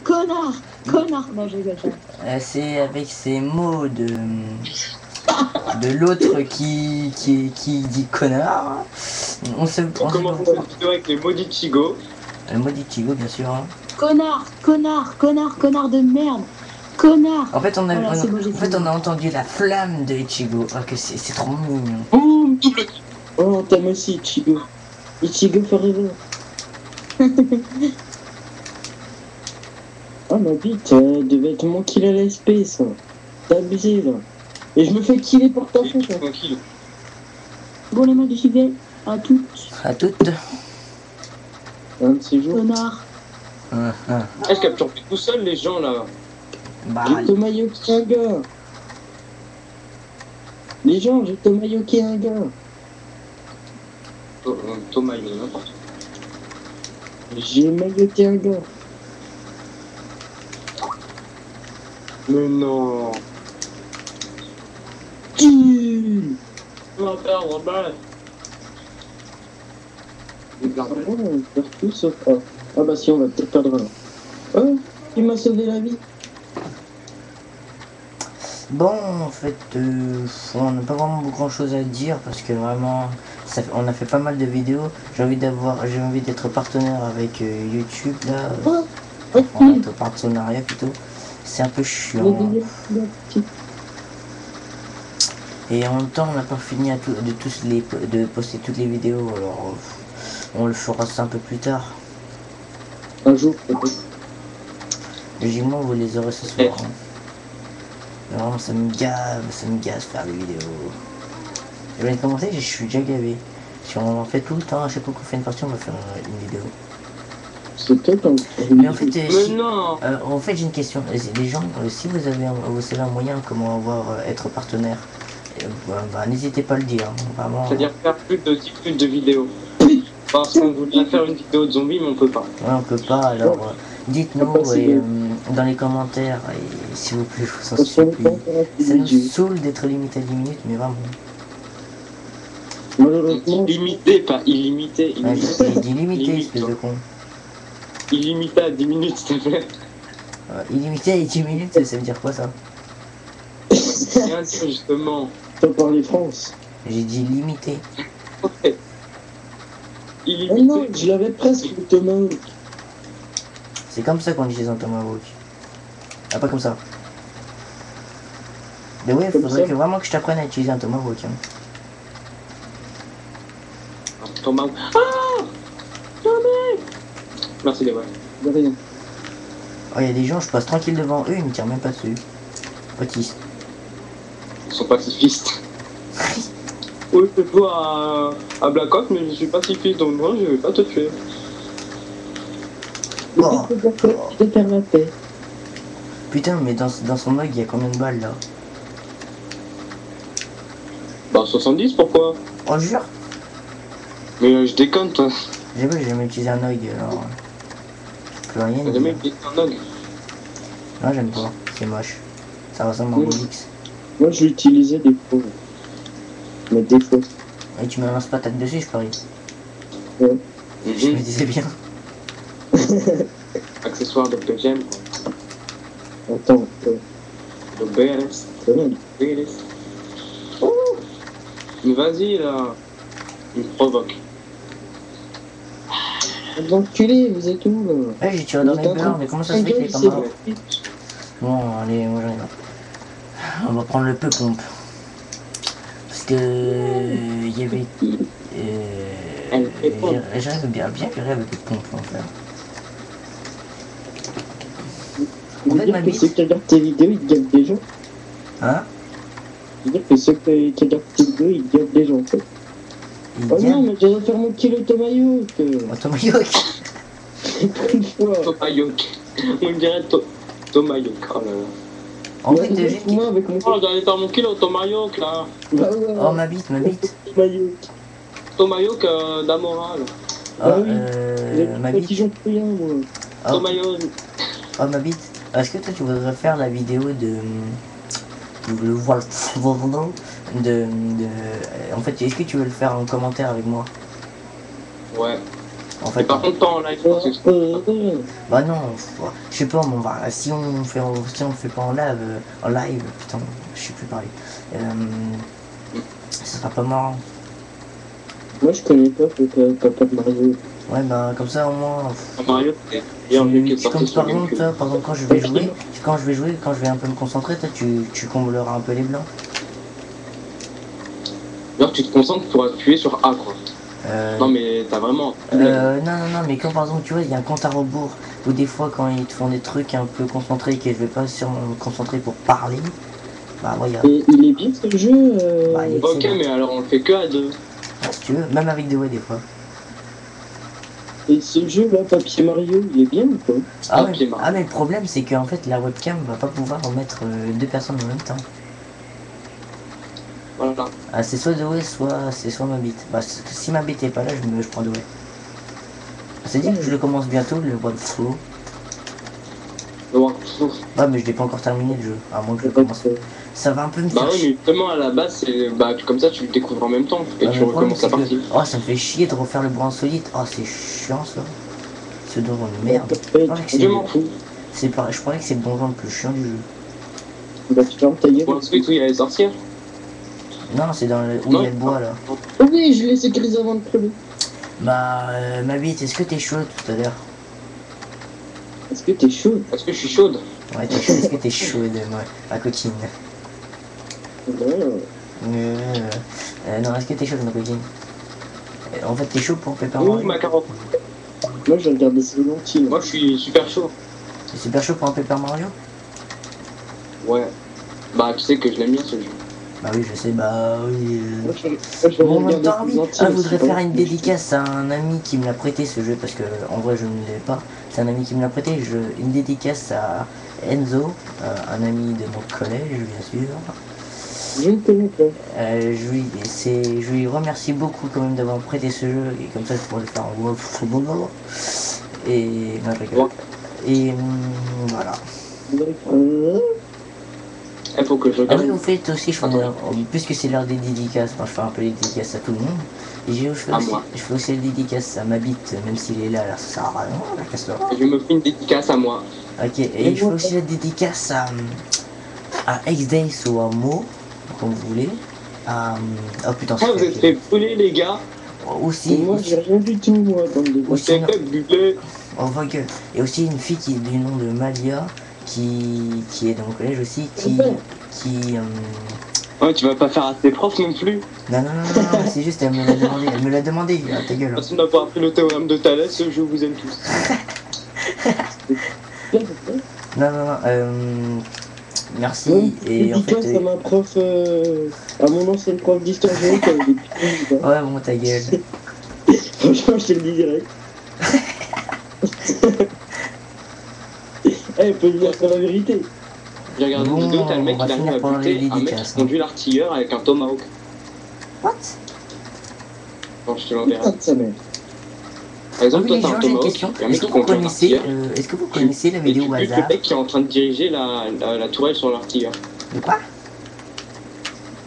Connard. Non, je rigole pas. C'est avec ces mots de l'autre qui dit connard. On se commence cette vidéo avec les maudits Chigo. Le maudit Chigo, bien sûr. Hein. Connard de merde. Connard. En fait, on a, voilà, on a entendu la flamme de Ichigo. Oh, que c'est trop mignon. Boum, double. Oh, t'aimes aussi Ichigo. Ichigo forever. Oh, ma bite, devait te manquer la LSP, ça. T'as abusé, là. Et je me fais killer pour ta faute. Tranquille. Bon, les mecs, j'y vais. À toutes. À toutes. Un de ces jours. Connard. Je capture plus tout seul les gens là. Bah, J'ai tomayoké un gars. Les gens, j'ai tomayoké un gars. Thomas, il est n'importe quoi. J'ai mailloté un gars. Mais non. On va perdre, balle. on perd tout sauf A. Ah bah si, on va peut-être perdre un. Oh, il m'a sauvé la vie. bon, en fait, on n'a pas vraiment grand chose à dire parce que vraiment, on a fait pas mal de vidéos. J'ai envie d'être partenaire avec YouTube là. Enfin, être partenariat plutôt. C'est un peu chiant. Et en même temps, on n'a pas fini de poster toutes les vidéos, alors on le fera ça un peu plus tard. Un jour, peut-être. Logiquement, vous les aurez ce soir. Hein. Vraiment, ça me gave faire des vidéos. Je vais commencer, je suis déjà gavé. Si on en fait tout le temps, à chaque fois qu'on fait une partie, on va faire une vidéo. C'est peut-être un... Mais en fait, non. j'ai une question. Les gens, si vous savez un moyen comment être partenaire, n'hésitez pas à le dire. Hein, vraiment. C'est-à-dire faire plus de 10 minutes de vidéo. Parce qu'on voudrait faire une vidéo de zombies, mais on peut pas. Ouais, on peut pas, alors dites-nous dans les commentaires, et s'il vous plaît, je vous en supplie. Ça nous saoule d'être limité à 10 minutes, mais vraiment. Malheureusement, Limité, pas illimité. Ouais, j'ai dit limité, espèce de con. Illimité à 10 minutes, s'il te plaît. Illimité à 10 minutes, ça veut dire quoi ça? Rien dit, justement. t'as parlé France. J'ai dit limité. Ouais. Oh Illimité. non, je l'avais presque, le tomahawk. C'est comme ça qu'on dit chez un tomahawk. Ah, pas comme ça. Mais ouais, faudrait vraiment que je t'apprenne à utiliser un tomahawk. Hein. Thomas. Ah jamais. Merci les ouais. De rien. Oh, il y a des gens, je passe tranquille devant eux, ils me tirent même pas dessus. Autiste. Ils sont pacifistes. Oui, je peux à Black Ops, mais je suis pacifiste, donc moi je vais pas te tuer. Oh. De faire la paix. Putain, mais dans son mug, il y a combien de balles là? Bah 70, pourquoi? Oh, jure. Mais je déconne, toi. J'ai jamais utilisé un OG, alors... Je peux rien T'as dire. jamais utilisé un OG? Non, j'aime pas, c'est moche. Ça ressemble à un Obélix. Moi, je l'utilisais des fois. Mais des fois. Et tu me lances pas tête dessus, je parie. Ouais. Je me disais bien. Accessoire de PGM, quoi. Attends, De BLS. c'est vrai. BLS. Oh. Mais vas-y, là. Il me provoque. Vous enculés, vous êtes où, là? Ouais, j'ai tiré dans les beurs, mais comment ça se fait qu'il est pas mort? Bon, allez, moi j'en ai marre. On va prendre le peu pompe. Parce que... il y avait... J'arrive bien gérer avec le pompe, en fait. Vous dire que ceux qui regardent tes vidéos, ils te gavent des gens? Hein? Vous dire que ceux qui regardent tes vidéos, ils te gavent des gens, en fait. Oh non, mais j'allais faire mon kilo tomahawk. Tomahawk. Une fois. Tomahawk. On dirait Tomahawk. Oh là là. En fait, juste... moi avec mon... Oh, j'allais faire mon kilo Tomahawk, là. Bah ouais. Oh, ma bite. Tomahawk. Tomahawk d'Amora, là. Bah oui. Ma Petit bite. j'en peux rien, moi. Oh. Tomahawk. Oh, ma bite. Est-ce que toi, tu voudrais faire la vidéo de... Le voile en fait, est-ce que tu veux le faire en commentaire avec moi? Ouais. En Et fait, par contre, pas en live. parce que- bah non, je sais pas, mais si on fait, pas en live, putain, je sais plus parler. Ça sera pas marrant. Moi, je connais pas Papa de Mario. Ouais, bah comme ça au moins. Mario, c'est bien mieux que Comme sorti par sur exemple, GameCube. toi, par exemple, quand je vais jouer, quand je vais un peu me concentrer, toi, tu combleras un peu les blancs. Genre, tu te concentres pour appuyer sur A, quoi. Non, mais t'as vraiment. Non, mais quand par exemple, tu vois, il y a un compte à rebours, ou des fois, quand ils te font des trucs un peu concentrés, que je vais pas sûrement me concentrer pour parler, bah, regarde. Et il est bien ce jeu. Bah, il est Ok, excellent. mais alors on le fait que à deux. Ouais, si tu veux, même avec des ouais, des fois. Et ce jeu là, Papier Mario, il est bien ou pas? Ah, Papier ouais. Mario. Ah, mais le problème, c'est qu'en fait, la webcam va pas pouvoir en mettre deux personnes en même temps. Voilà. Ah, c'est soit Doé, c'est soit ma bite. Bah, si ma bite est pas là, je prends Doé. C'est dit que je le commence bientôt, le Workflow. Donc, Ouais, mais je l'ai pas encore terminé le jeu, à moins que je le commence. Ça va un peu me bah faire oui, mais chier. justement, à la base, c'est bah, comme ça, tu le découvres en même temps et Ouais, tu mais le problème, recommences la c'est que... partie. Oh, ça me fait chier de refaire le bras insolite. Oh, c'est chiant ça. Ce donjon de merde. Je croyais que Je m'en fous. je croyais que c'est le donjon le plus chiant du jeu. Bah, tu fermes ta gueule. Pour ensuite, oui, allait sortir. Non, c'est dans le... où il y a le bois là. Oh oui, je l'ai sécurisé avant de crever. Bah, ma bite, est-ce que t'es chaud tout à l'heure? Est-ce que t'es chaud? Parce que je suis chaude. Ouais, t'es chaud, est-ce que t'es chaude, moi, ma coquine? Non. Non, est-ce que t'es chaude, ma coquine? En fait, t'es chaud pour Paper Ouh, Mario? ma carotte. Moi, je regardais ça longtemps. Moi, je suis super chaud. C'est super chaud pour un Paper Mario? Ouais. Bah, tu sais que je l'aime bien ce jeu. Bah oui, je sais, bah oui. Moi, je Bon, en même regardais temps, oui, plus entier, je voudrais c'est faire pas- une dédicace à un ami qui me l'a prêté ce jeu, parce que en vrai je ne l'ai pas. C'est un ami qui me l'a prêté. Une dédicace à Enzo, un ami de mon collège, bien sûr. Je ne connais pas. Je lui remercie beaucoup quand même d'avoir prêté ce jeu, et comme ça je pourrais le faire en World Football. Et non, je rigole. Et voilà. Il faut que je Ah regarde. oui, au fait aussi, puisque c'est l'heure des dédicaces, moi je fais un peu les dédicaces à tout le monde. Et je fais aussi les dédicaces à ma bite, même s'il est là, alors ça sert à rien, la casse-toi. Je me fais une dédicace à moi. Ok, et je fais aussi la dédicace à X-Days ou à Mo, comme vous voulez. Oh putain, Ah, vous êtes fait brûler, les gars. Aussi, Moi, j'ai rien du tout, moi, dans le Vous êtes fait brûler. oh, va gueule. Et aussi une fille qui est du nom de Malia, qui est dans mon collège aussi, qui Ouais, tu vas pas faire à tes profs non plus. non, c'est juste, elle me l'a demandé, ta gueule. Merci de m'avoir appris le théorème de Thalès, je vous aime tous. Non, merci, et en Dédicace fait... à ma prof, à mon ancienne prof d'histoire géo qui avait des putains de Ouais, bon, ta gueule. Franchement, je te le dis direct. Eh, peut dire la vérité. J'ai regardé une Bon, vidéo, t'as le mec on va qui arrive finir à par les buter un mec dédicaces, qui conduit l'artilleur avec un tomahawk. What? Bon, je te l'enverrai. Putain de sa mère. Par exemple, Oui, toi, t'as un j'ai une tomahawk, question. et un mec qui conduit un artilleur. Est-ce que vous connaissez la Et vidéo tu au butes le hasard? mec qui est en train de diriger la tourelle sur l'artilleur. De quoi?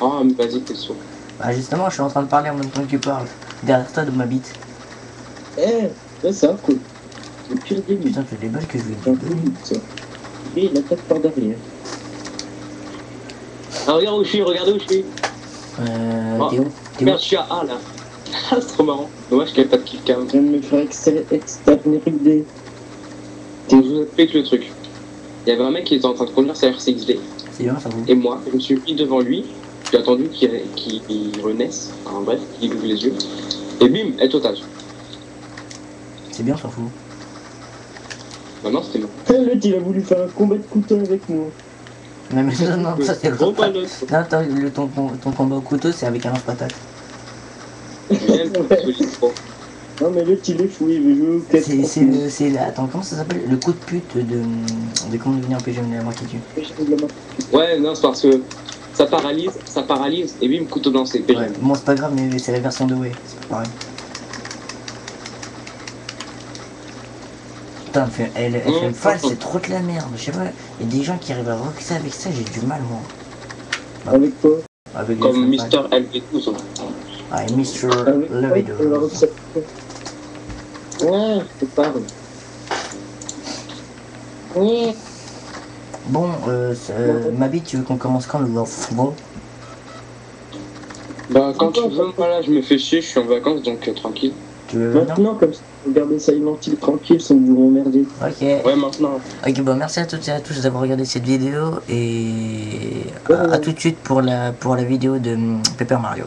Ah, mais vas-y, t'es sûr. Bah justement, je suis en train de parler en même temps que tu parles. Derrière toi de ma bite. Eh, là, ça, cool. Le pire début. Putain, fais des balles que je lui C'est un ai peu dit. vite, ça. Et il attaque par derrière. Ah, regarde où je suis, regardez où je suis. T'es où? T'es où? Merde, je suis à A là. Ah, c'est trop marrant. Dommage qu'il n'y ait pas de kill cam. Je viens de me faire externer des... Je vous explique le truc. Il y avait un mec qui était en train de conduire sa RCXD. C'est bien, ça vous. Et moi, je me suis mis devant lui. J'ai attendu qu'il renaisse. Enfin bref, qu'il ouvre les yeux. Et bim, elle est otage. C'est bien, on s'en fout. Maintenant, c'était bon. L'autre, il a voulu faire un combat de couteau avec moi. Non, ça c'est le Gros combat. ballon. Non, attends, ton combat au couteau, c'est avec un lance-patate. J'aime solide trop. Non, mais l'autre, il est fou, il veut jouer au 4. Attends, comment ça s'appelle? Le coup de pute de comment devenir un PG, la moi qui tue. Ouais, non, c'est parce que ça paralyse, et bim, couteau lancé. Ouais, PGM. bon, c'est pas grave, mais c'est la version de Way, c'est pas pareil. Putain, elle fait fall, c'est trop de la merde, je sais pas. Il y a des gens qui arrivent à roxer avec ça, j'ai du mal, moi. Avec quoi? Avec Comme les Mister LV tout ça. Ah, et Mr. Avec quoi? Levedo. Ouais, je te parle. Ouais. Bon, Mabi, tu veux qu'on commence quand le bon? Bah quand tu veux, moi là je me fais chier, je suis en vacances donc tranquille. Tu veux maintenant? Maintenant, comme ça, regardez Silent Hill tranquille sans vous emmerder. Ok. Ouais, maintenant. Ok, bon, merci à toutes et à tous d'avoir regardé cette vidéo et à tout de suite pour la vidéo de Paper Mario.